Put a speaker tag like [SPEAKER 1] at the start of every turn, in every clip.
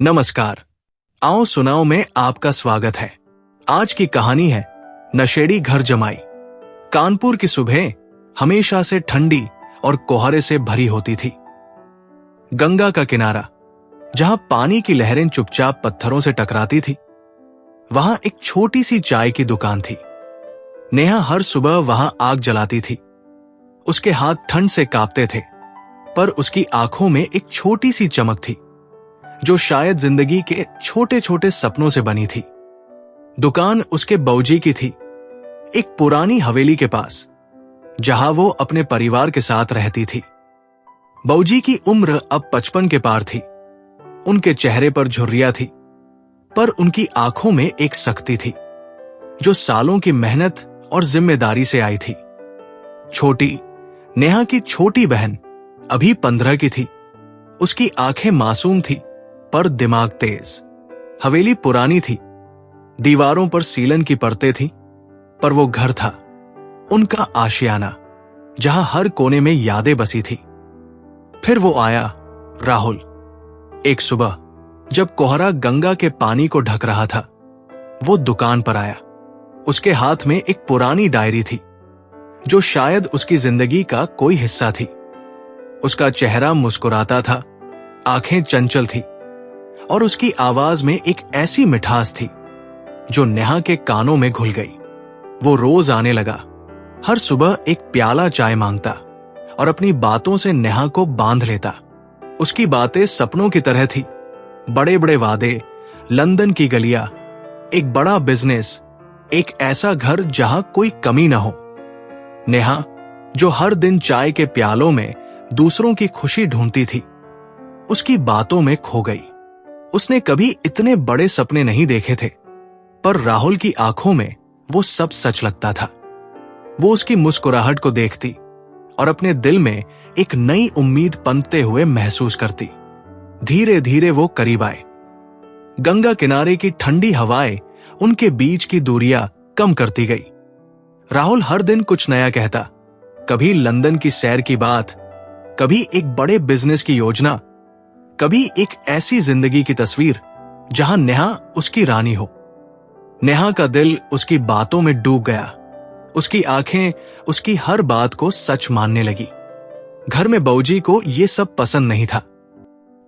[SPEAKER 1] नमस्कार। आओ सुनाओ में आपका स्वागत है। आज की कहानी है नशेड़ी घर जमाई। कानपुर की सुबह हमेशा से ठंडी और कोहरे से भरी होती थी। गंगा का किनारा, जहां पानी की लहरें चुपचाप पत्थरों से टकराती थी, वहां एक छोटी सी चाय की दुकान थी। नेहा हर सुबह वहां आग जलाती थी। उसके हाथ ठंड से कांपते थे, पर उसकी आंखों में एक छोटी सी चमक थी जो शायद जिंदगी के छोटे छोटे सपनों से बनी थी। दुकान उसके बाऊजी की थी, एक पुरानी हवेली के पास, जहां वो अपने परिवार के साथ रहती थी। बाऊजी की उम्र अब 55 के पार थी। उनके चेहरे पर झुर्रियां थी, पर उनकी आंखों में एक सख्ती थी जो सालों की मेहनत और जिम्मेदारी से आई थी। छोटी नेहा की छोटी बहन अभी 15 की थी। उसकी आंखें मासूम थी, पर दिमाग तेज। हवेली पुरानी थी, दीवारों पर सीलन की परतें थी, पर वो घर था, उनका आशियाना, जहां हर कोने में यादें बसी थी। फिर वो आया, राहुल। एक सुबह जब कोहरा गंगा के पानी को ढक रहा था, वो दुकान पर आया। उसके हाथ में एक पुरानी डायरी थी जो शायद उसकी जिंदगी का कोई हिस्सा थी। उसका चेहरा मुस्कुराता था, आंखें चंचल थी, और उसकी आवाज में एक ऐसी मिठास थी जो नेहा के कानों में घुल गई। वो रोज आने लगा, हर सुबह एक प्याला चाय मांगता और अपनी बातों से नेहा को बांध लेता। उसकी बातें सपनों की तरह थी, बड़े बड़े वादे, लंदन की गलियां, एक बड़ा बिजनेस, एक ऐसा घर जहां कोई कमी न हो। नेहा, जो हर दिन चाय के प्यालों में दूसरों की खुशी ढूंढती थी, उसकी बातों में खो गई। उसने कभी इतने बड़े सपने नहीं देखे थे, पर राहुल की आंखों में वो सब सच लगता था। वो उसकी मुस्कुराहट को देखती और अपने दिल में एक नई उम्मीद पनपते हुए महसूस करती। धीरे धीरे वो करीब आए। गंगा किनारे की ठंडी हवाएं उनके बीच की दूरियां कम करती गई। राहुल हर दिन कुछ नया कहता, कभी लंदन की सैर की बात, कभी एक बड़े बिजनेस की योजना, कभी एक ऐसी जिंदगी की तस्वीर जहां नेहा उसकी रानी हो। नेहा का दिल उसकी बातों में डूब गया। उसकी आंखें उसकी हर बात को सच मानने लगी। घर में बाऊजी को यह सब पसंद नहीं था।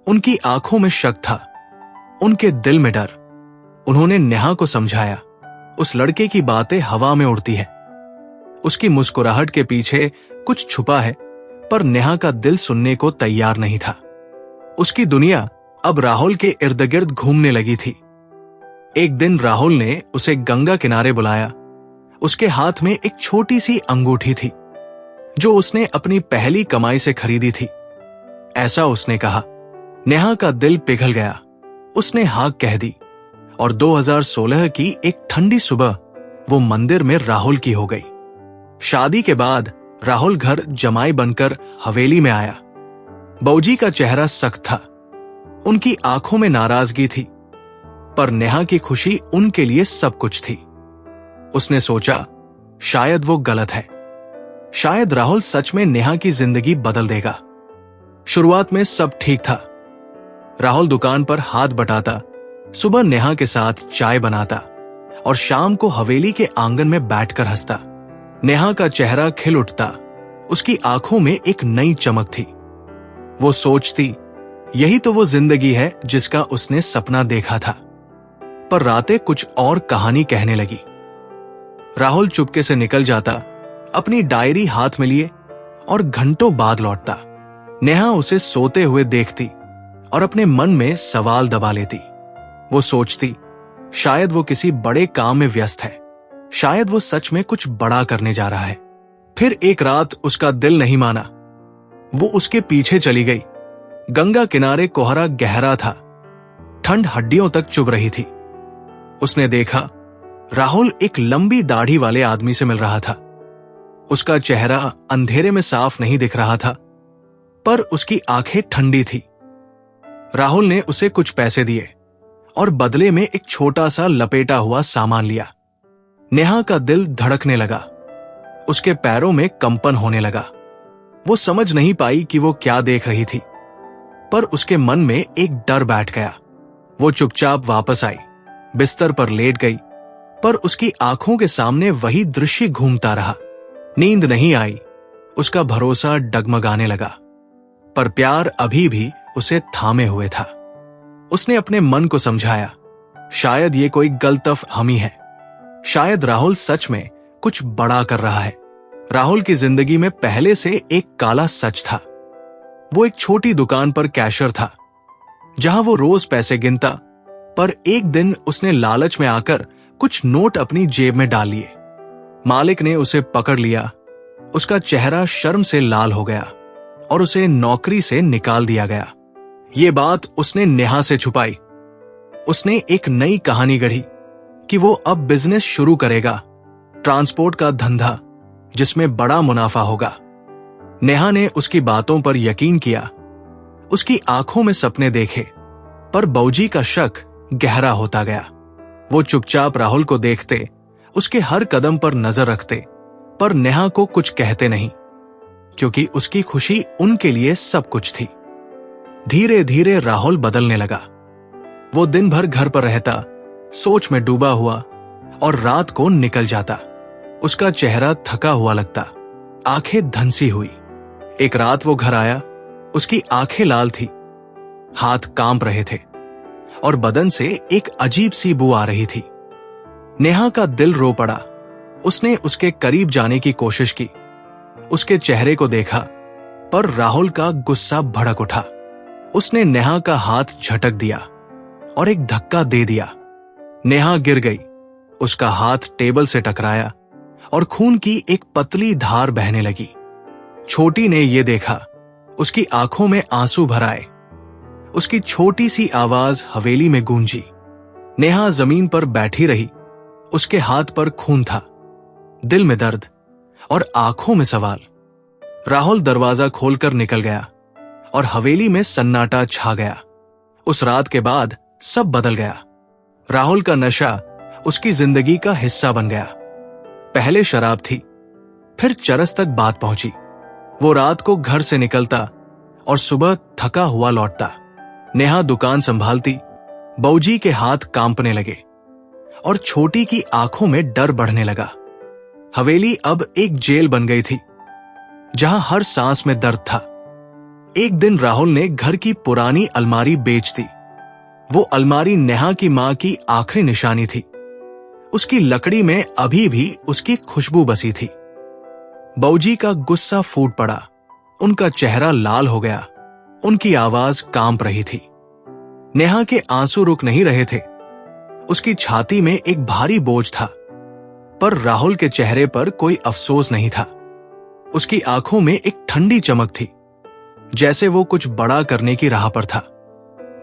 [SPEAKER 1] उनकी आंखों में शक था, उनके दिल में डर। उन्होंने नेहा को समझाया, उस लड़के की बातें हवा में उड़ती है, उसकी मुस्कुराहट के पीछे कुछ छुपा है, पर नेहा का दिल सुनने को तैयार नहीं था। उसकी दुनिया अब राहुल के इर्द गिर्द घूमने लगी थी। एक दिन राहुल ने उसे गंगा किनारे बुलाया। उसके हाथ में एक छोटी सी अंगूठी थी जो उसने अपनी पहली कमाई से खरीदी थी। ऐसा उसने कहा। नेहा का दिल पिघल गया। उसने हाँ कह दी और 2016 की एक ठंडी सुबह वो मंदिर में राहुल की हो गई। शादी के बाद राहुल घर जमाई बनकर हवेली में आया। बाऊजी का चेहरा सख्त था, उनकी आंखों में नाराजगी थी, पर नेहा की खुशी उनके लिए सब कुछ थी। उसने सोचा, शायद वो गलत है, शायद राहुल सच में नेहा की जिंदगी बदल देगा। शुरुआत में सब ठीक था। राहुल दुकान पर हाथ बटाता, सुबह नेहा के साथ चाय बनाता और शाम को हवेली के आंगन में बैठकर हंसता। नेहा का चेहरा खिल उठता, उसकी आंखों में एक नई चमक थी। वो सोचती, यही तो वो जिंदगी है जिसका उसने सपना देखा था। पर रातें कुछ और कहानी कहने लगी। राहुल चुपके से निकल जाता, अपनी डायरी हाथ में लिए, और घंटों बाद लौटता। नेहा उसे सोते हुए देखती और अपने मन में सवाल दबा लेती। वो सोचती, शायद वो किसी बड़े काम में व्यस्त है, शायद वो सच में कुछ बड़ा करने जा रहा है। फिर एक रात उसका दिल नहीं माना। वो उसके पीछे चली गई। गंगा किनारे कोहरा गहरा था, ठंड हड्डियों तक चुभ रही थी। उसने देखा, राहुल एक लंबी दाढ़ी वाले आदमी से मिल रहा था। उसका चेहरा अंधेरे में साफ नहीं दिख रहा था, पर उसकी आंखें ठंडी थी। राहुल ने उसे कुछ पैसे दिए और बदले में एक छोटा सा लपेटा हुआ सामान लिया। नेहा का दिल धड़कने लगा, उसके पैरों में कंपन होने लगा। वो समझ नहीं पाई कि वो क्या देख रही थी, पर उसके मन में एक डर बैठ गया। वो चुपचाप वापस आई, बिस्तर पर लेट गई, पर उसकी आंखों के सामने वही दृश्य घूमता रहा। नींद नहीं आई, उसका भरोसा डगमगाने लगा, पर प्यार अभी भी उसे थामे हुए था। उसने अपने मन को समझाया, शायद ये कोई गलतफहमी है, शायद राहुल सच में कुछ बड़ा कर रहा है। राहुल की जिंदगी में पहले से एक काला सच था। वो एक छोटी दुकान पर कैशियर था, जहां वो रोज पैसे गिनता, पर एक दिन उसने लालच में आकर कुछ नोट अपनी जेब में डाल लिए। मालिक ने उसे पकड़ लिया, उसका चेहरा शर्म से लाल हो गया और उसे नौकरी से निकाल दिया गया। ये बात उसने नेहा से छुपाई। उसने एक नई कहानी गढ़ी कि वो अब बिजनेस शुरू करेगा, ट्रांसपोर्ट का धंधा, जिसमें बड़ा मुनाफा होगा। नेहा ने उसकी बातों पर यकीन किया, उसकी आंखों में सपने देखे, पर बाबूजी का शक गहरा होता गया। वो चुपचाप राहुल को देखते, उसके हर कदम पर नजर रखते, पर नेहा को कुछ कहते नहीं, क्योंकि उसकी खुशी उनके लिए सब कुछ थी। धीरे धीरे राहुल बदलने लगा। वो दिन भर घर पर रहता, सोच में डूबा हुआ, और रात को निकल जाता। उसका चेहरा थका हुआ लगता, आंखें धंसी हुई। एक रात वो घर आया, उसकी आंखें लाल थी, हाथ कांप रहे थे और बदन से एक अजीब सी बू आ रही थी। नेहा का दिल रो पड़ा। उसने उसके करीब जाने की कोशिश की, उसके चेहरे को देखा, पर राहुल का गुस्सा भड़क उठा। उसने नेहा का हाथ झटक दिया और एक धक्का दे दिया। नेहा गिर गई, उसका हाथ टेबल से टकराया और खून की एक पतली धार बहने लगी। छोटी ने यह देखा, उसकी आंखों में आंसू भर आए। उसकी छोटी सी आवाज हवेली में गूंजी। नेहा जमीन पर बैठी रही, उसके हाथ पर खून था, दिल में दर्द और आंखों में सवाल। राहुल दरवाजा खोलकर निकल गया और हवेली में सन्नाटा छा गया। उस रात के बाद सब बदल गया। राहुल का नशा उसकी जिंदगी का हिस्सा बन गया। पहले शराब थी, फिर चरस तक बात पहुंची। वो रात को घर से निकलता और सुबह थका हुआ लौटता। नेहा दुकान संभालती, बाबूजी के हाथ कांपने लगे और छोटी की आंखों में डर बढ़ने लगा। हवेली अब एक जेल बन गई थी, जहां हर सांस में दर्द था। एक दिन राहुल ने घर की पुरानी अलमारी बेच दी। वो अलमारी नेहा की मां की आखिरी निशानी थी। उसकी लकड़ी में अभी भी उसकी खुशबू बसी थी। बाबूजी का गुस्सा फूट पड़ा, उनका चेहरा लाल हो गया, उनकी आवाज कांप रही थी। नेहा के आंसू रुक नहीं रहे थे। उसकी छाती में एक भारी बोझ था, पर राहुल के चेहरे पर कोई अफसोस नहीं था। उसकी आंखों में एक ठंडी चमक थी, जैसे वो कुछ बड़ा करने की राह पर था।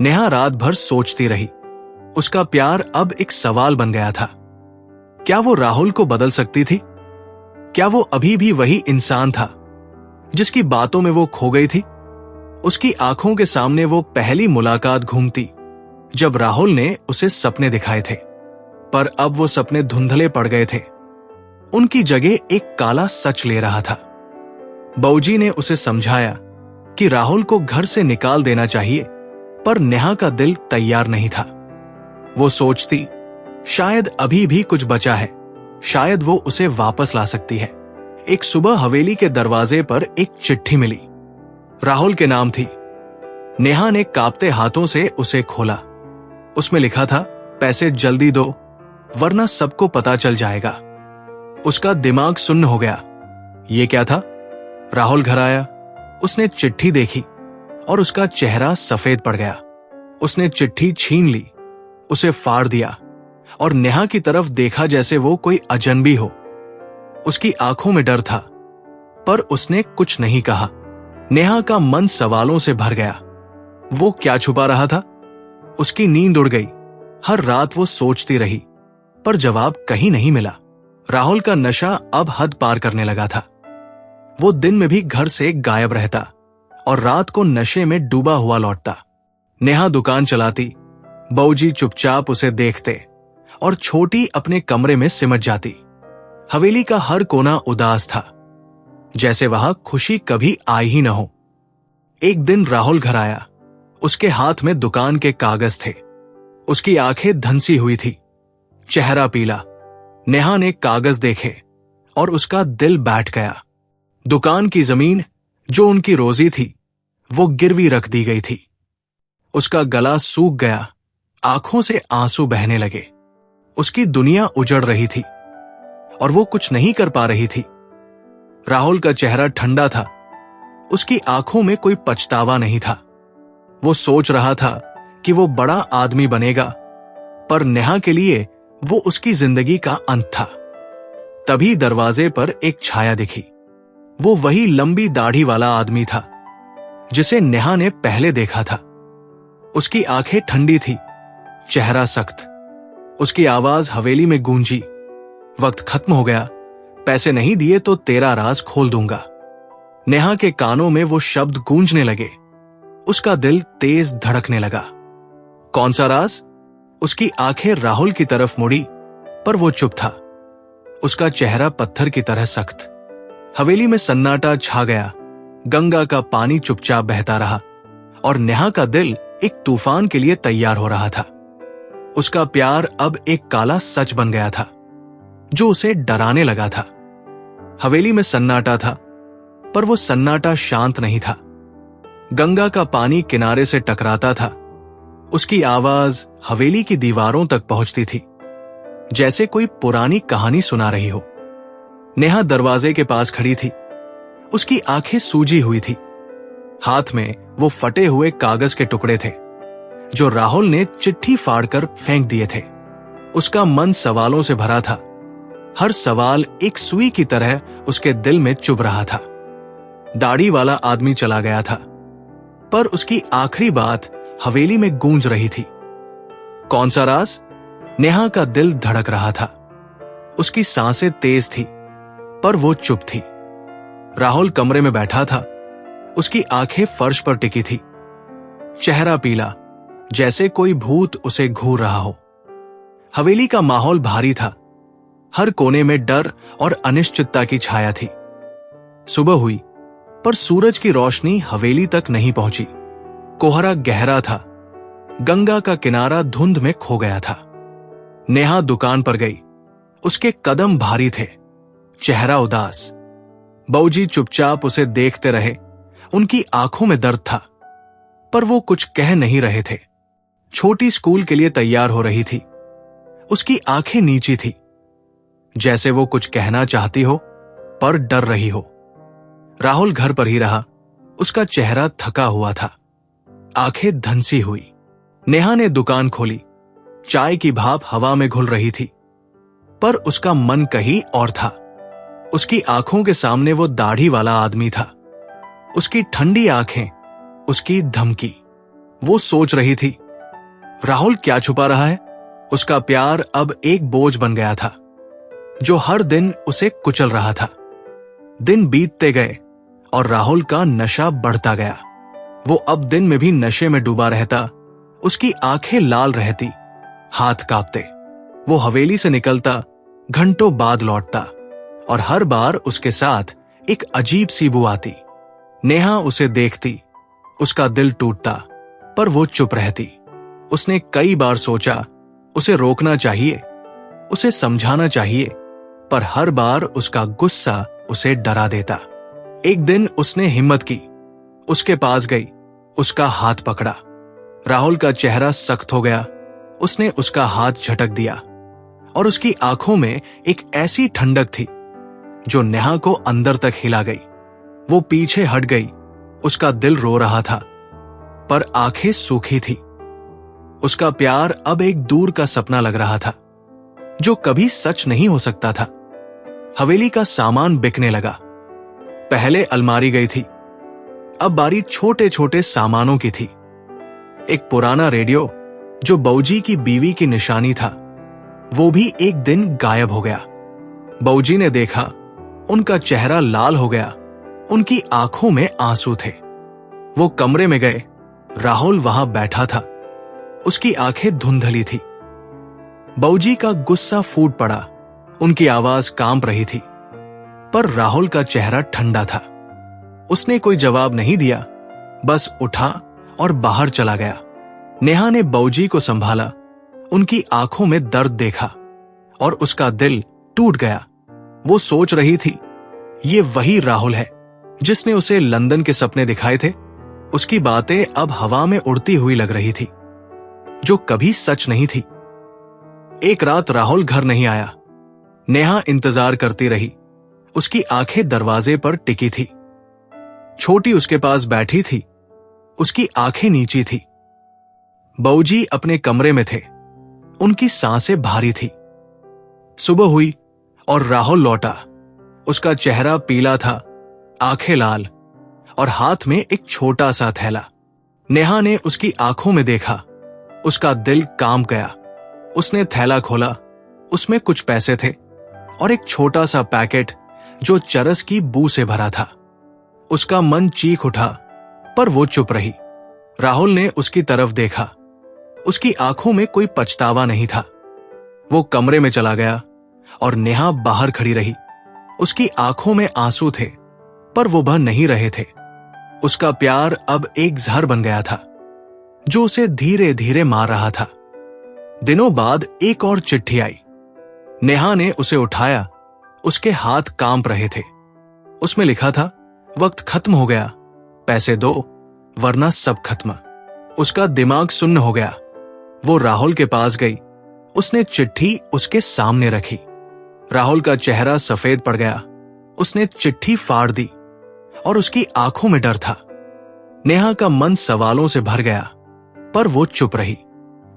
[SPEAKER 1] नेहा रात भर सोचती रही। उसका प्यार अब एक सवाल बन गया था। क्या वो राहुल को बदल सकती थी? क्या वो अभी भी वही इंसान था जिसकी बातों में वो खो गई थी? उसकी आंखों के सामने वो पहली मुलाकात घूमती जब राहुल ने उसे सपने दिखाए थे, पर अब वो सपने धुंधले पड़ गए थे। उनकी जगह एक काला सच ले रहा था। बाबूजी ने उसे समझाया कि राहुल को घर से निकाल देना चाहिए, पर नेहा का दिल तैयार नहीं था। वो सोचती, शायद अभी भी कुछ बचा है, शायद वो उसे वापस ला सकती है। एक सुबह हवेली के दरवाजे पर एक चिट्ठी मिली। राहुल के नाम थी। नेहा ने कांपते हाथों से उसे खोला। उसमें लिखा था, पैसे जल्दी दो वरना सबको पता चल जाएगा। उसका दिमाग सुन्न हो गया। ये क्या था? राहुल घर आया, उसने चिट्ठी देखी और उसका चेहरा सफेद पड़ गया। उसने चिट्ठी छीन ली, उसे फाड़ दिया और नेहा की तरफ देखा जैसे वो कोई अजनबी हो। उसकी आंखों में डर था, पर उसने कुछ नहीं कहा। नेहा का मन सवालों से भर गया। वो क्या छुपा रहा था? उसकी नींद उड़ गई। हर रात वो सोचती रही, पर जवाब कहीं नहीं मिला। राहुल का नशा अब हद पार करने लगा था। वो दिन में भी घर से गायब रहता और रात को नशे में डूबा हुआ लौटता। नेहा दुकान चलाती, बाबूजी चुपचाप उसे देखते और छोटी अपने कमरे में सिमट जाती। हवेली का हर कोना उदास था, जैसे वहां खुशी कभी आई ही न हो। एक दिन राहुल घर आया। उसके हाथ में दुकान के कागज थे। उसकी आंखें धंसी हुई थी, चेहरा पीला। नेहा ने कागज देखे और उसका दिल बैठ गया। दुकान की जमीन जो उनकी रोजी थी वो गिरवी रख दी गई थी। उसका गला सूख गया, आंखों से आंसू बहने लगे। उसकी दुनिया उजड़ रही थी और वो कुछ नहीं कर पा रही थी। राहुल का चेहरा ठंडा था, उसकी आंखों में कोई पछतावा नहीं था। वो सोच रहा था कि वो बड़ा आदमी बनेगा, पर नेहा के लिए वो उसकी जिंदगी का अंत था। तभी दरवाजे पर एक छाया दिखी। वो वही लंबी दाढ़ी वाला आदमी था जिसे नेहा ने पहले देखा था। उसकी आंखें ठंडी थी, चेहरा सख्त। उसकी आवाज हवेली में गूंजी, वक्त खत्म हो गया, पैसे नहीं दिए तो तेरा राज खोल दूंगा। नेहा के कानों में वो शब्द गूंजने लगे। उसका दिल तेज धड़कने लगा। कौन सा राज? उसकी आंखें राहुल की तरफ मुड़ी, पर वो चुप था। उसका चेहरा पत्थर की तरह सख्त। हवेली में सन्नाटा छा गया। गंगा का पानी चुपचाप बहता रहा और नेहा का दिल एक तूफान के लिए तैयार हो रहा था। उसका प्यार अब एक काला सच बन गया था जो उसे डराने लगा था। हवेली में सन्नाटा था, पर वो सन्नाटा शांत नहीं था। गंगा का पानी किनारे से टकराता था। उसकी आवाज हवेली की दीवारों तक पहुंचती थी, जैसे कोई पुरानी कहानी सुना रही हो। नेहा दरवाजे के पास खड़ी थी। उसकी आंखें सूजी हुई थी। हाथ में वो फटे हुए कागज के टुकड़े थे जो राहुल ने चिट्ठी फाड़कर फेंक दिए थे। उसका मन सवालों से भरा था। हर सवाल एक सुई की तरह उसके दिल में चुभ रहा था। दाढ़ी वाला आदमी चला गया था, पर उसकी आखिरी बात हवेली में गूंज रही थी। कौन सा राज? नेहा का दिल धड़क रहा था। उसकी सांसें तेज थी, पर वो चुप थी। राहुल कमरे में बैठा था। उसकी आंखें फर्श पर टिकी थी, चेहरा पीला, जैसे कोई भूत उसे घूर रहा हो। हवेली का माहौल भारी था। हर कोने में डर और अनिश्चितता की छाया थी। सुबह हुई, पर सूरज की रोशनी हवेली तक नहीं पहुंची। कोहरा गहरा था। गंगा का किनारा धुंध में खो गया था। नेहा दुकान पर गई। उसके कदम भारी थे, चेहरा उदास। बाऊजी चुपचाप उसे देखते रहे। उनकी आंखों में दर्द था, पर वो कुछ कह नहीं रहे थे। छोटी स्कूल के लिए तैयार हो रही थी। उसकी आंखें नीची थी, जैसे वो कुछ कहना चाहती हो पर डर रही हो। राहुल घर पर ही रहा। उसका चेहरा थका हुआ था, आंखें धंसी हुई। नेहा ने दुकान खोली। चाय की भाप हवा में घुल रही थी, पर उसका मन कहीं और था। उसकी आंखों के सामने वो दाढ़ी वाला आदमी था। उसकी ठंडी आंखें, उसकी धमकी। वो सोच रही थी, राहुल क्या छुपा रहा है? उसका प्यार अब एक बोझ बन गया था जो हर दिन उसे कुचल रहा था। दिन बीतते गए और राहुल का नशा बढ़ता गया। वो अब दिन में भी नशे में डूबा रहता। उसकी आंखें लाल रहती, हाथ कांपते। वो हवेली से निकलता, घंटों बाद लौटता और हर बार उसके साथ एक अजीब सी बू आती। नेहा उसे देखती, उसका दिल टूटता, पर वो चुप रहती। उसने कई बार सोचा उसे रोकना चाहिए, उसे समझाना चाहिए, पर हर बार उसका गुस्सा उसे डरा देता। एक दिन उसने हिम्मत की, उसके पास गई, उसका हाथ पकड़ा। राहुल का चेहरा सख्त हो गया। उसने उसका हाथ झटक दिया और उसकी आंखों में एक ऐसी ठंडक थी जो नेहा को अंदर तक हिला गई। वो पीछे हट गई। उसका दिल रो रहा था, पर आंखें सूखी थी। उसका प्यार अब एक दूर का सपना लग रहा था जो कभी सच नहीं हो सकता था। हवेली का सामान बिकने लगा। पहले अलमारी गई थी, अब बारी छोटे छोटे सामानों की थी। एक पुराना रेडियो जो बाऊजी की बीवी की निशानी था, वो भी एक दिन गायब हो गया। बाऊजी ने देखा, उनका चेहरा लाल हो गया, उनकी आंखों में आंसू थे। वो कमरे में गए। राहुल वहां बैठा था। उसकी आंखें धुंधली थी। बाऊजी का गुस्सा फूट पड़ा। उनकी आवाज कांप रही थी, पर राहुल का चेहरा ठंडा था। उसने कोई जवाब नहीं दिया, बस उठा और बाहर चला गया। नेहा ने बाऊजी को संभाला। उनकी आंखों में दर्द देखा और उसका दिल टूट गया। वो सोच रही थी, ये वही राहुल है जिसने उसे लंदन के सपने दिखाए थे। उसकी बातें अब हवा में उड़ती हुई लग रही थी, जो कभी सच नहीं थी। एक रात राहुल घर नहीं आया। नेहा इंतजार करती रही। उसकी आंखें दरवाजे पर टिकी थी। छोटी उसके पास बैठी थी। उसकी आंखें नीची थी। बाबूजी अपने कमरे में थे। उनकी सांसें भारी थी। सुबह हुई और राहुल लौटा। उसका चेहरा पीला था, आंखें लाल और हाथ में एक छोटा सा थैला। नेहा ने उसकी आंखों में देखा। उसका दिल कांप गया। उसने थैला खोला। उसमें कुछ पैसे थे और एक छोटा सा पैकेट जो चरस की बू से भरा था। उसका मन चीख उठा, पर वो चुप रही। राहुल ने उसकी तरफ देखा। उसकी आंखों में कोई पछतावा नहीं था। वो कमरे में चला गया और नेहा बाहर खड़ी रही। उसकी आंखों में आंसू थे, पर वो बह नहीं रहे थे। उसका प्यार अब एक जहर बन गया था, जो उसे धीरे धीरे मार रहा था। दिनों बाद एक और चिट्ठी आई। नेहा ने उसे उठाया। उसके हाथ कांप रहे थे। उसमें लिखा था, वक्त खत्म हो गया, पैसे दो वरना सब खत्म। उसका दिमाग सुन्न हो गया। वो राहुल के पास गई। उसने चिट्ठी उसके सामने रखी। राहुल का चेहरा सफेद पड़ गया। उसने चिट्ठी फाड़ दी और उसकी आंखों में डर था। नेहा का मन सवालों से भर गया, पर वो चुप रही।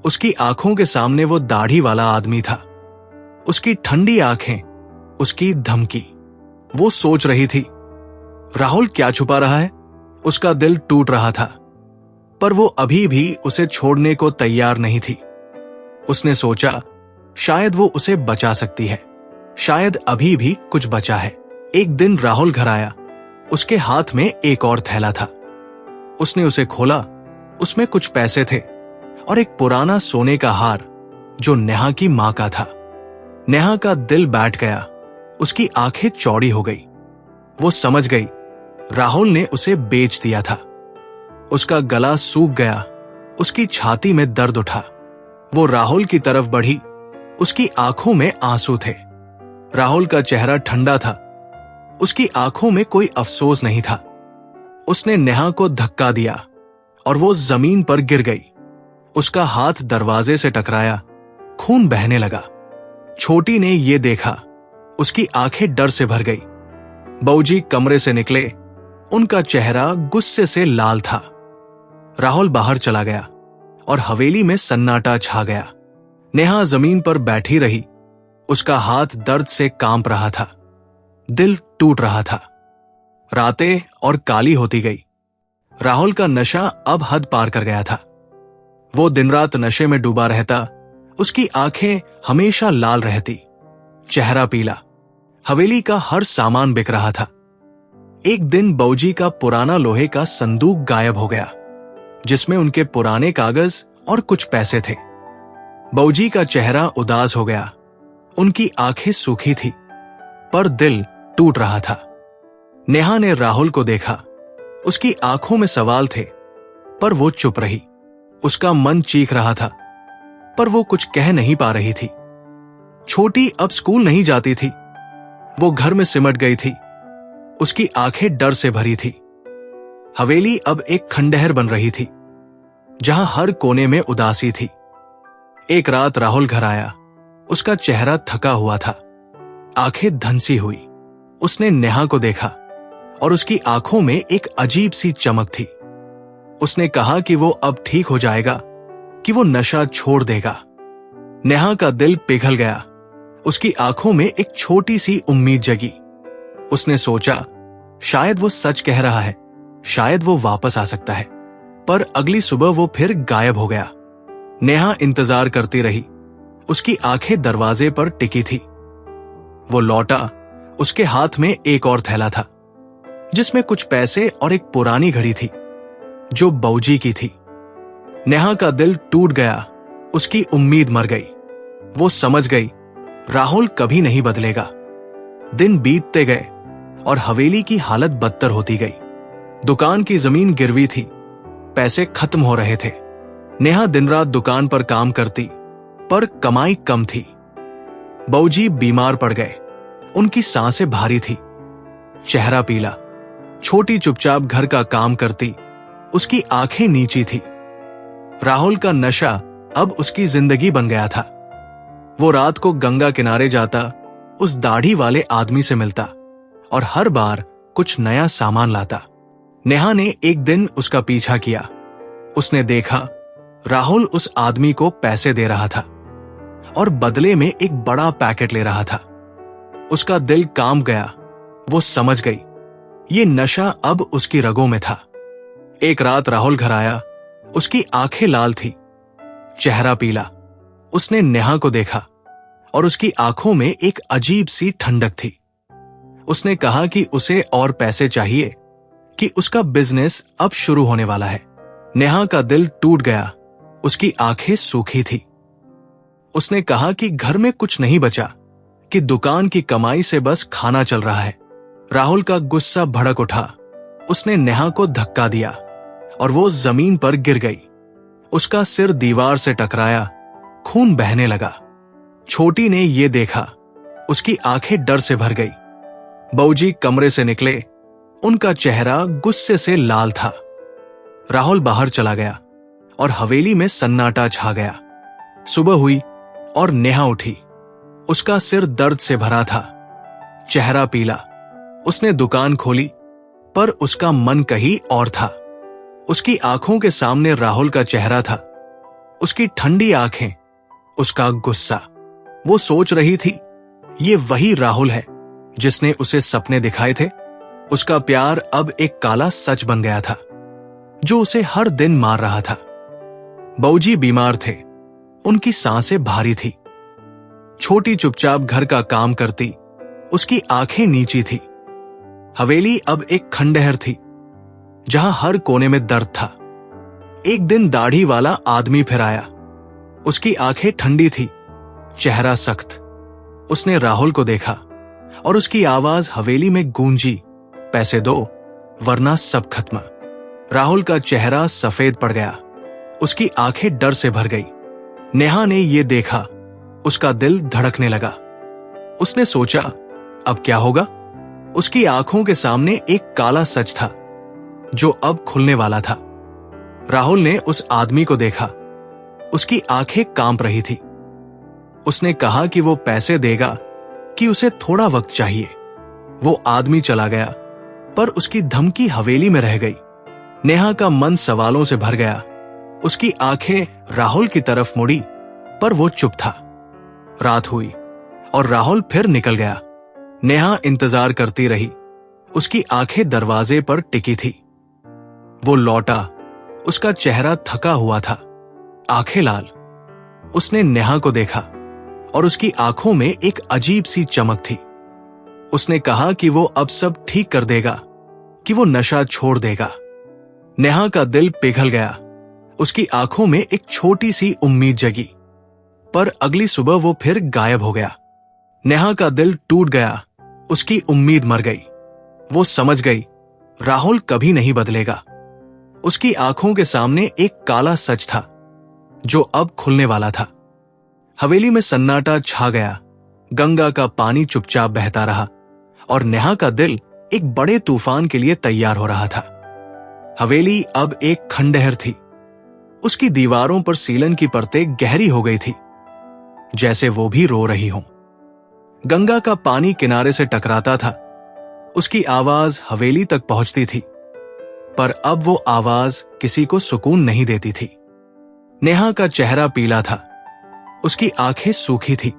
[SPEAKER 1] उसकी आंखों के सामने वो दाढ़ी वाला आदमी था। उसकी ठंडी आंखें, उसकी धमकी। वो सोच रही थी, राहुल क्या छुपा रहा है? उसका दिल टूट रहा था, पर वो अभी भी उसे छोड़ने को तैयार नहीं थी। उसने सोचा, शायद वो उसे बचा सकती है। शायद अभी भी कुछ बचा है। एक दिन राहुल घर आया। उसके हाथ में एक और थैला था। उसने उसे खोला। उसमें कुछ पैसे थे और एक पुराना सोने का हार जो नेहा की मां का था। नेहा का दिल बैठ गया। उसकी आंखें चौड़ी हो गई। वो समझ गई, राहुल ने उसे बेच दिया था। उसका गला सूख गया। उसकी छाती में दर्द उठा। वो राहुल की तरफ बढ़ी। उसकी आंखों में आंसू थे। राहुल का चेहरा ठंडा था। उसकी आंखों में कोई अफसोस नहीं था। उसने नेहा को धक्का दिया और वो जमीन पर गिर गई। उसका हाथ दरवाजे से टकराया। खून बहने लगा। छोटी ने ये देखा। उसकी आंखें डर से भर गई। बाबूजी कमरे से निकले। उनका चेहरा गुस्से से लाल था। राहुल बाहर चला गया और हवेली में सन्नाटा छा गया। नेहा जमीन पर बैठी रही। उसका हाथ दर्द से कांप रहा था। दिल टूट रहा था। रातें और काली होती गई। राहुल का नशा अब हद पार कर गया था। वो दिन रात नशे में डूबा रहता। उसकी आंखें हमेशा लाल रहती, चेहरा पीला। हवेली का हर सामान बिक रहा था। एक दिन बाबूजी का पुराना लोहे का संदूक गायब हो गया, जिसमें उनके पुराने कागज और कुछ पैसे थे। बाबूजी का चेहरा उदास हो गया। उनकी आंखें सूखी थी, पर दिल टूट रहा था। नेहा ने राहुल को देखा। उसकी आंखों में सवाल थे, पर वो चुप रही। उसका मन चीख रहा था, पर वो कुछ कह नहीं पा रही थी। छोटी अब स्कूल नहीं जाती थी। वो घर में सिमट गई थी। उसकी आंखें डर से भरी थी। हवेली अब एक खंडहर बन रही थी, जहां हर कोने में उदासी थी। एक रात राहुल घर आया। उसका चेहरा थका हुआ था, आंखें धंसी हुई। उसने नेहा को देखा और उसकी आंखों में एक अजीब सी चमक थी। उसने कहा कि वो अब ठीक हो जाएगा, कि वो नशा छोड़ देगा। नेहा का दिल पिघल गया। उसकी आंखों में एक छोटी सी उम्मीद जगी। उसने सोचा, शायद वो सच कह रहा है, शायद वो वापस आ सकता है। पर अगली सुबह वो फिर गायब हो गया। नेहा इंतजार करती रही। उसकी आंखें दरवाजे पर टिकी थी। वो लौटा। उसके हाथ में एक और थैला था, जिसमें कुछ पैसे और एक पुरानी घड़ी थी, जो बाबूजी की थी। नेहा का दिल टूट गया। उसकी उम्मीद मर गई। वो समझ गई, राहुल कभी नहीं बदलेगा। दिन बीतते गए और हवेली की हालत बदतर होती गई। दुकान की जमीन गिरवी थी। पैसे खत्म हो रहे थे। नेहा दिन रात दुकान पर काम करती, पर कमाई कम थी। बाबूजी बीमार पड़ गए, उनकी सांसें भारी थी, चेहरा पीला। छोटी चुपचाप घर का काम करती, उसकी आंखें नीची थी। राहुल का नशा अब उसकी जिंदगी बन गया था। वो रात को गंगा किनारे जाता, उस दाढ़ी वाले आदमी से मिलता और हर बार कुछ नया सामान लाता। नेहा ने एक दिन उसका पीछा किया। उसने देखा राहुल उस आदमी को पैसे दे रहा था और बदले में एक बड़ा पैकेट ले रहा था। उसका दिल कांप गया। वो समझ गई ये नशा अब उसकी रगों में था। एक रात राहुल घर आया, उसकी आंखें लाल थी, चेहरा पीला। उसने नेहा को देखा और उसकी आंखों में एक अजीब सी ठंडक थी। उसने कहा कि उसे और पैसे चाहिए, कि उसका बिजनेस अब शुरू होने वाला है। नेहा का दिल टूट गया, उसकी आंखें सूखी थी। उसने कहा कि घर में कुछ नहीं बचा, कि दुकान की कमाई से बस खाना चल रहा है। राहुल का गुस्सा भड़क उठा। उसने नेहा को धक्का दिया और वो जमीन पर गिर गई। उसका सिर दीवार से टकराया, खून बहने लगा। छोटी ने यह देखा, उसकी आंखें डर से भर गई। बाबूजी कमरे से निकले, उनका चेहरा गुस्से से लाल था। राहुल बाहर चला गया और हवेली में सन्नाटा छा गया। सुबह हुई और नेहा उठी। उसका सिर दर्द से भरा था, चेहरा पीला। उसने दुकान खोली, पर उसका मन कहीं और था। उसकी आंखों के सामने राहुल का चेहरा था, उसकी ठंडी आंखें, उसका गुस्सा। वो सोच रही थी ये वही राहुल है जिसने उसे सपने दिखाए थे। उसका प्यार अब एक काला सच बन गया था जो उसे हर दिन मार रहा था। बाबूजी बीमार थे, उनकी सांसें भारी थी। छोटी चुपचाप घर का काम करती, उसकी आंखें नीची थी। हवेली अब एक खंडहर थी जहां हर कोने में दर्द था। एक दिन दाढ़ी वाला आदमी फिर आया। उसकी आंखें ठंडी थी, चेहरा सख्त। उसने राहुल को देखा और उसकी आवाज हवेली में गूंजी, पैसे दो वरना सब खत्म। राहुल का चेहरा सफेद पड़ गया, उसकी आंखें डर से भर गई। नेहा ने यह देखा, उसका दिल धड़कने लगा। उसने सोचा अब क्या होगा। उसकी आंखों के सामने एक काला सच था जो अब खुलने वाला था। राहुल ने उस आदमी को देखा, उसकी आंखें कांप रही थी। उसने कहा कि वो पैसे देगा, कि उसे थोड़ा वक्त चाहिए। वो आदमी चला गया, पर उसकी धमकी हवेली में रह गई। नेहा का मन सवालों से भर गया। उसकी आंखें राहुल की तरफ मुड़ी, पर वो चुप था। रात हुई और राहुल फिर निकल गया। नेहा इंतजार करती रही, उसकी आंखें दरवाजे पर टिकी थी। वो लौटा, उसका चेहरा थका हुआ था, आंखें लाल। उसने नेहा को देखा और उसकी आंखों में एक अजीब सी चमक थी। उसने कहा कि वो अब सब ठीक कर देगा, कि वो नशा छोड़ देगा। नेहा का दिल पिघल गया, उसकी आंखों में एक छोटी सी उम्मीद जगी, पर अगली सुबह वो फिर गायब हो गया। नेहा का दिल टूट गया, उसकी उम्मीद मर गई। वो समझ गई राहुल कभी नहीं बदलेगा। उसकी आंखों के सामने एक काला सच था जो अब खुलने वाला था। हवेली में सन्नाटा छा गया। गंगा का पानी चुपचाप बहता रहा और नेहा का दिल एक बड़े तूफान के लिए तैयार हो रहा था। हवेली अब एक खंडहर थी। उसकी दीवारों पर सीलन की परतें गहरी हो गई थी, जैसे वो भी रो रही हों। गंगा का पानी किनारे से टकराता था, उसकी आवाज हवेली तक पहुंचती थी, पर अब वो आवाज किसी को सुकून नहीं देती थी। नेहा का चेहरा पीला था, उसकी आंखें सूखी थी,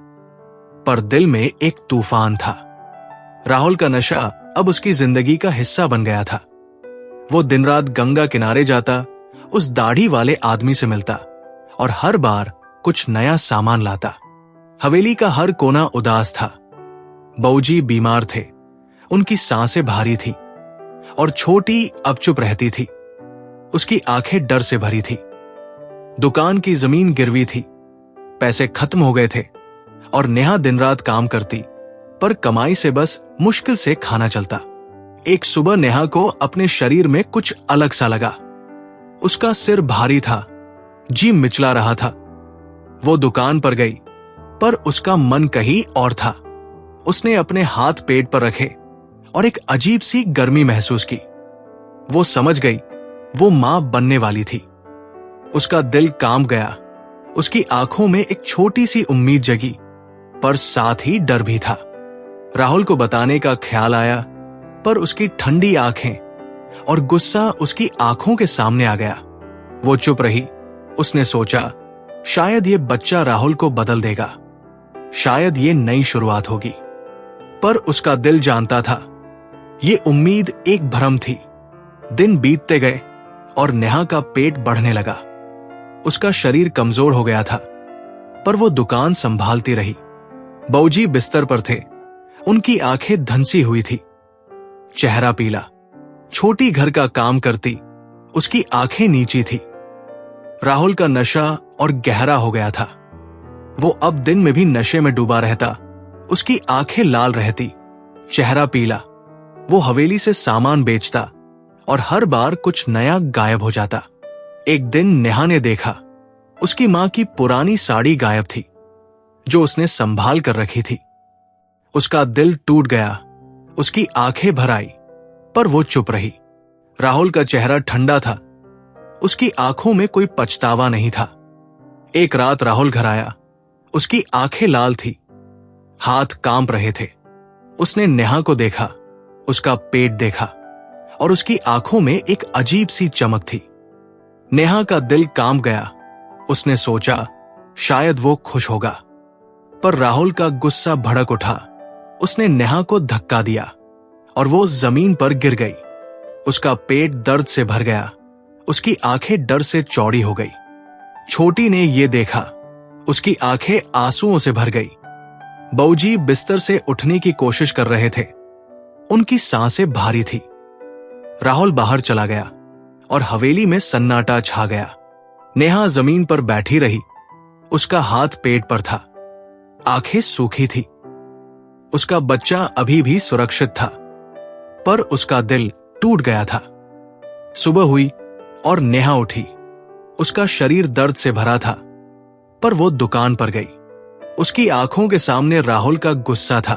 [SPEAKER 1] पर दिल में एक तूफान था। राहुल का नशा अब उसकी जिंदगी का हिस्सा बन गया था। वो दिन रात गंगा किनारे जाता, उस दाढ़ी वाले आदमी से मिलता और हर बार कुछ नया सामान लाता। हवेली का हर कोना उदास था। बाबूजी बीमार थे, उनकी सांसें भारी थी और छोटी अब चुप रहती थी, उसकी आंखें डर से भरी थी। दुकान की जमीन गिरवी थी, पैसे खत्म हो गए थे और नेहा दिन रात काम करती, पर कमाई से बस मुश्किल से खाना चलता। एक सुबह नेहा को अपने शरीर में कुछ अलग सा लगा। उसका सिर भारी था, जी मिचला रहा था। वो दुकान पर गई, पर उसका मन कहीं और था। उसने अपने हाथ पेट पर रखे और एक अजीब सी गर्मी महसूस की। वो समझ गई वो मां बनने वाली थी। उसका दिल कांप गया। उसकी आंखों में एक छोटी सी उम्मीद जगी, पर साथ ही डर भी था। राहुल को बताने का ख्याल आया, पर उसकी ठंडी आंखें और गुस्सा उसकी आंखों के सामने आ गया। वो चुप रही। उसने सोचा, शायद ये बच्चा राहुल को बदल देगा, शायद ये नई शुरुआत होगी। पर उसका दिल जानता था ये उम्मीद एक भ्रम थी। दिन बीतते गए और नेहा का पेट बढ़ने लगा। उसका शरीर कमजोर हो गया था, पर वो दुकान संभालती रही। बाबूजी बिस्तर पर थे। उनकी आंखें धंसी हुई थी, चेहरा पीला। छोटी घर का काम करती, उसकी आंखें नीची थी। राहुल का नशा और गहरा हो गया था। वो अब दिन में भी नशे में डूबा रहता। उसकी आंखें लाल रहती, चेहरा पीला। वो हवेली से सामान बेचता और हर बार कुछ नया गायब हो जाता। एक दिन नेहा ने देखा, उसकी मां की पुरानी साड़ी गायब थी, जो उसने संभाल कर रखी थी। उसका दिल टूट गया। उसकी आंखें भर आई, पर वो चुप रही। राहुल का चेहरा ठंडा था। उसकी आंखों में कोई पछतावा नहीं था। एक रात राहुल घर आया। उसकी आंखें लाल थी, हाथ कांप रहे थे। उसने नेहा को देखा, उसका पेट देखा और उसकी आंखों में एक अजीब सी चमक थी। नेहा का दिल कांप गया। उसने सोचा, शायद वो खुश होगा। पर राहुल का गुस्सा भड़क उठा। उसने नेहा को धक्का दिया और वो जमीन पर गिर गई। उसका पेट दर्द से भर गया। उसकी आंखें डर से चौड़ी हो गई। छोटी ने ये देखा। उसकी आंखें आंसुओं से भर गई। बाबूजी बिस्तर से उठने की कोशिश कर रहे थे। उनकी सांसें भारी थी। राहुल बाहर चला गया और हवेली में सन्नाटा छा गया। नेहा जमीन पर बैठी रही। उसका हाथ पेट पर था, आंखें सूखी थी। उसका बच्चा अभी भी सुरक्षित था, पर उसका दिल टूट गया था। सुबह हुई और नेहा उठी। उसका शरीर दर्द से भरा था, पर वो दुकान पर गई। उसकी आंखों के सामने राहुल का गुस्सा था,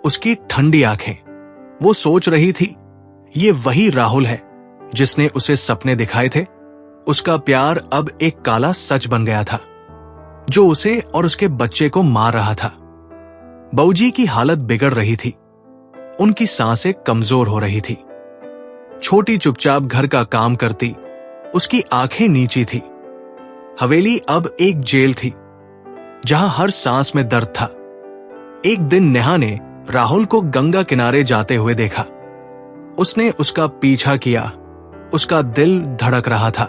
[SPEAKER 1] उसकी ठंडी आंखें। वो सोच रही थी, ये वही राहुल है जिसने उसे सपने दिखाए थे। उसका प्यार अब एक काला सच बन गया था, जो उसे और उसके बच्चे को मार रहा था। बाबूजी की हालत बिगड़ रही थी। उनकी सांसें कमजोर हो रही थी। छोटी चुपचाप घर का काम करती, उसकी आंखें नीची थी। हवेली अब एक जेल थी, जहां हर सांस में दर्द था। एक दिन नेहा ने राहुल को गंगा किनारे जाते हुए देखा। उसने उसका पीछा किया। उसका दिल धड़क रहा था।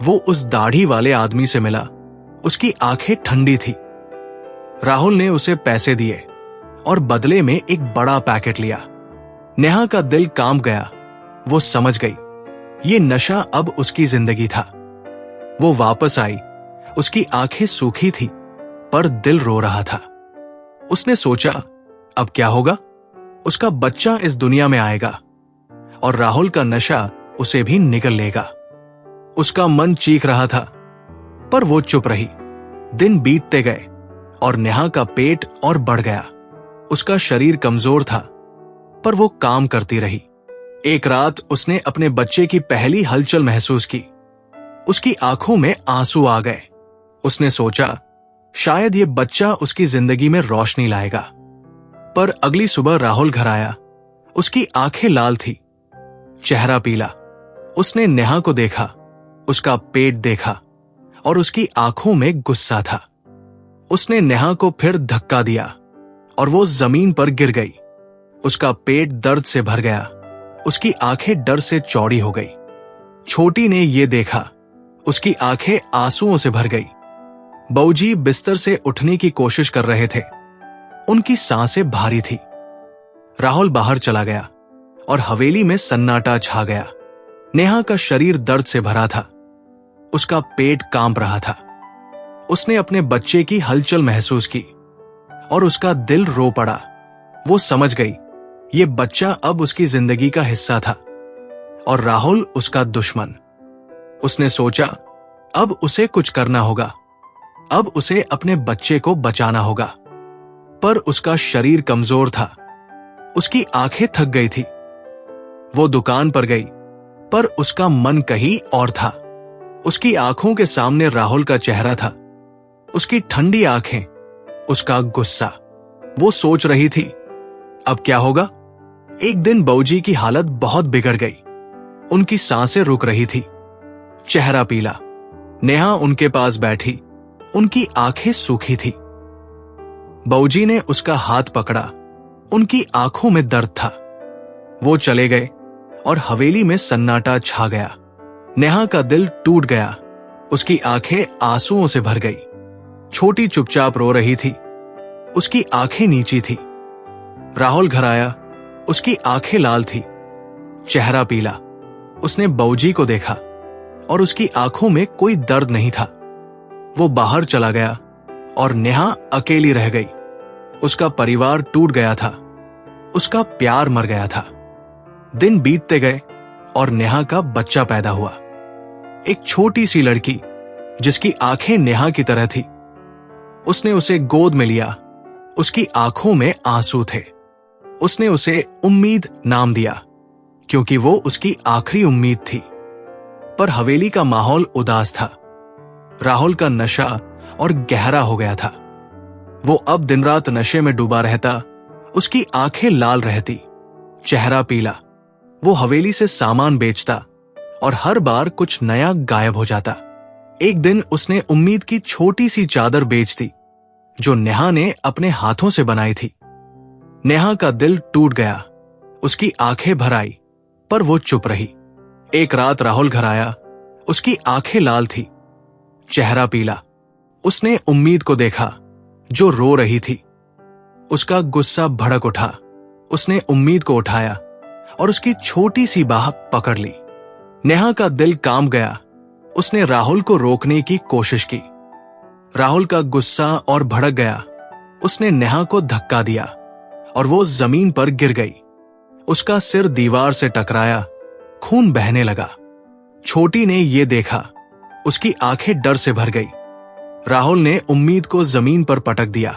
[SPEAKER 1] वो उस दाढ़ी वाले आदमी से मिला। उसकी आंखें ठंडी थी। राहुल ने उसे पैसे दिए और बदले में एक बड़ा पैकेट लिया। नेहा का दिल कांप गया। वो समझ गई, ये नशा अब उसकी जिंदगी था। वो वापस आई। उसकी आंखें सूखी थी, पर दिल रो रहा था। उसने सोचा, अब क्या होगा? उसका बच्चा इस दुनिया में आएगा और राहुल का नशा उसे भी निगल लेगा। उसका मन चीख रहा था, पर वो चुप रही। दिन बीतते गए और नेहा का पेट और बढ़ गया। उसका शरीर कमजोर था, पर वो काम करती रही। एक रात उसने अपने बच्चे की पहली हलचल महसूस की। उसकी आंखों में आंसू आ गए। उसने सोचा, शायद ये बच्चा उसकी जिंदगी में रोशनी लाएगा। पर अगली सुबह राहुल घर आया। उसकी आंखें लाल थी, चेहरा पीला। उसने नेहा को देखा, उसका पेट देखा और उसकी आंखों में गुस्सा था। उसने नेहा को फिर धक्का दिया और वो जमीन पर गिर गई। उसका पेट दर्द से भर गया। उसकी आंखें डर से चौड़ी हो गई। छोटी ने ये देखा। उसकी आंखें आंसुओं से भर गई। बाबूजी बिस्तर से उठने की कोशिश कर रहे थे। उनकी सांसें भारी थी। राहुल बाहर चला गया और हवेली में सन्नाटा छा गया। नेहा का शरीर दर्द से भरा था। उसका पेट कांप रहा था। उसने अपने बच्चे की हलचल महसूस की और उसका दिल रो पड़ा। वो समझ गई, ये बच्चा अब उसकी जिंदगी का हिस्सा था और राहुल उसका दुश्मन। उसने सोचा, अब उसे कुछ करना होगा। अब उसे अपने बच्चे को बचाना होगा। पर उसका शरीर कमजोर था, उसकी आंखें थक गई थी। वो दुकान पर गई, पर उसका मन कहीं और था। उसकी आंखों के सामने राहुल का चेहरा था, उसकी ठंडी आंखें, उसका गुस्सा। वो सोच रही थी, अब क्या होगा। एक दिन बाबूजी की हालत बहुत बिगड़ गई। उनकी सांसें रुक रही थी, चेहरा पीला। नेहा उनके पास बैठी, उनकी आंखें सूखी थी। बाबूजी ने उसका हाथ पकड़ा, उनकी आंखों में दर्द था। वो चले गए और हवेली में सन्नाटा छा गया। नेहा का दिल टूट गया, उसकी आंखें आंसुओं से भर गई। छोटी चुपचाप रो रही थी, उसकी आंखें नीची थी। राहुल घर आया, उसकी आंखें लाल थी, चेहरा पीला। उसने बाबूजी को देखा और उसकी आंखों में कोई दर्द नहीं था। वो बाहर चला गया और नेहा अकेली रह गई। उसका परिवार टूट गया था, उसका प्यार मर गया था। दिन बीतते गए और नेहा का बच्चा पैदा हुआ। एक छोटी सी लड़की जिसकी आंखें नेहा की तरह थी। उसने उसे गोद में लिया, उसकी आंखों में आंसू थे। उसने उसे उम्मीद नाम दिया, क्योंकि वो उसकी आखिरी उम्मीद थी। पर हवेली का माहौल उदास था। राहुल का नशा और गहरा हो गया था। वो अब दिन रात नशे में डूबा रहता, उसकी आंखें लाल रहती, चेहरा पीला। वो हवेली से सामान बेचता और हर बार कुछ नया गायब हो जाता। एक दिन उसने उम्मीद की छोटी सी चादर बेच दी, जो नेहा ने अपने हाथों से बनाई थी। नेहा का दिल टूट गया, उसकी आंखें भर आई, पर वो चुप रही। एक रात राहुल घर आया, उसकी आंखें लाल थी, चेहरा पीला। उसने उम्मीद को देखा, जो रो रही थी। उसका गुस्सा भड़क उठा। उसने उम्मीद को उठाया और उसकी छोटी सी बाह पकड़ ली। नेहा का दिल कांप गया। उसने राहुल को रोकने की कोशिश की। राहुल का गुस्सा और भड़क गया। उसने नेहा को धक्का दिया और वो जमीन पर गिर गई। उसका सिर दीवार से टकराया, खून बहने लगा। छोटी ने यह देखा, उसकी आंखें डर से भर गई। राहुल ने उम्मीद को जमीन पर पटक दिया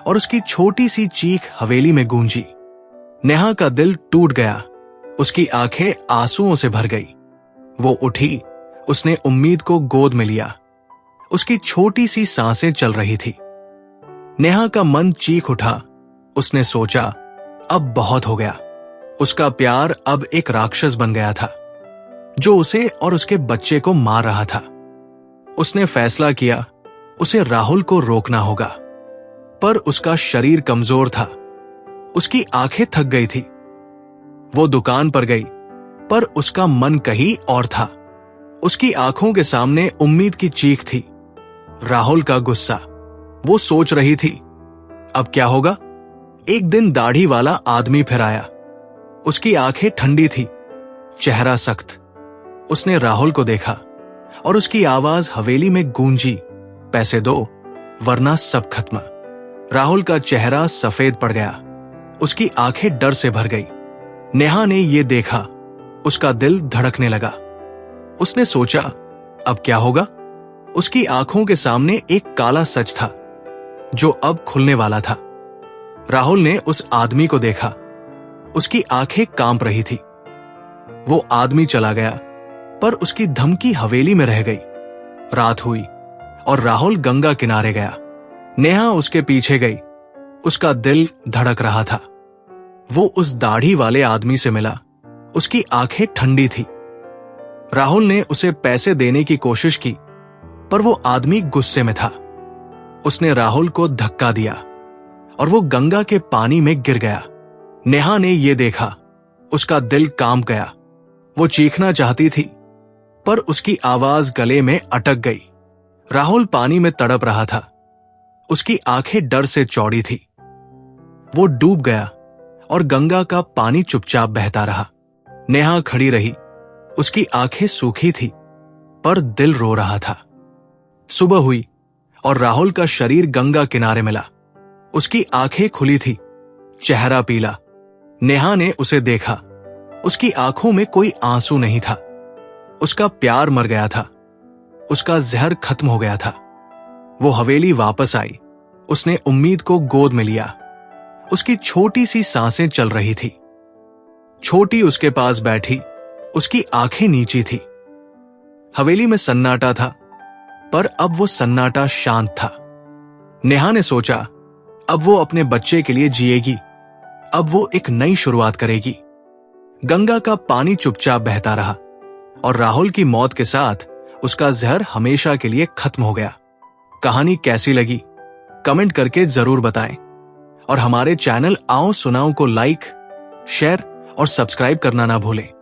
[SPEAKER 1] और उसकी छोटी सी चीख हवेली में गूंजी। नेहा का दिल टूट गया, उसकी आंखें आंसुओं से भर गई। वो उठी, उसने उम्मीद को गोद में लिया। उसकी छोटी सी सांसें चल रही थी। नेहा का मन चीख उठा। उसने सोचा, अब बहुत हो गया। उसका प्यार अब एक राक्षस बन गया था, जो उसे और उसके बच्चे को मार रहा था। उसने फैसला किया, उसे राहुल को रोकना होगा। पर उसका शरीर कमजोर था, उसकी आंखें थक गई थी। वो दुकान पर गई, पर उसका मन कहीं और था। उसकी आंखों के सामने उम्मीद की चीख थी, राहुल का गुस्सा। वो सोच रही थी, अब क्या होगा। एक दिन दाढ़ी वाला आदमी फिर आया। उसकी आंखें ठंडी थी, चेहरा सख्त। उसने राहुल को देखा और उसकी आवाज हवेली में गूंजी, पैसे दो वरना सब खत्म। राहुल का चेहरा सफेद पड़ गया, उसकी आंखें डर से भर गई। नेहा ने यह देखा, उसका दिल धड़कने लगा। उसने सोचा, अब क्या होगा। उसकी आंखों के सामने एक काला सच था, जो अब खुलने वाला था। राहुल ने उस आदमी को देखा, उसकी आंखें कांप रही थी। वो आदमी चला गया, पर उसकी धमकी हवेली में रह गई। रात हुई और राहुल गंगा किनारे गया। नेहा उसके पीछे गई, उसका दिल धड़क रहा था। वो उस दाढ़ी वाले आदमी से मिला, उसकी आंखें ठंडी थी। राहुल ने उसे पैसे देने की कोशिश की, पर वो आदमी गुस्से में था। उसने राहुल को धक्का दिया और वो गंगा के पानी में गिर गया। नेहा ने यह देखा, उसका दिल कांप गया। वो चीखना चाहती थी, पर उसकी आवाज गले में अटक गई। राहुल पानी में तड़प रहा था, उसकी आंखें डर से चौड़ी थी। वो डूब गया और गंगा का पानी चुपचाप बहता रहा। नेहा खड़ी रही, उसकी आंखें सूखी थी, पर दिल रो रहा था। सुबह हुई और राहुल का शरीर गंगा किनारे मिला। उसकी आंखें खुली थी, चेहरा पीला। नेहा ने उसे देखा, उसकी आंखों में कोई आंसू नहीं था। उसका प्यार मर गया था, उसका जहर खत्म हो गया था। वो हवेली वापस आई। उसने उम्मीद को गोद में लिया। उसकी छोटी सी सांसें चल रही थी। छोटी उसके पास बैठी, उसकी आंखें नीची थी। हवेली में सन्नाटा था, पर अब वो सन्नाटा शांत था। नेहा ने सोचा, अब वो अपने बच्चे के लिए जिएगी। अब वो एक नई शुरुआत करेगी। गंगा का पानी चुपचाप बहता रहा और राहुल की मौत के साथ उसका जहर हमेशा के लिए खत्म हो गया। कहानी कैसी लगी कमेंट करके जरूर बताएं और हमारे चैनल आओ सुनाओ को लाइक, शेयर और सब्सक्राइब करना ना भूलें।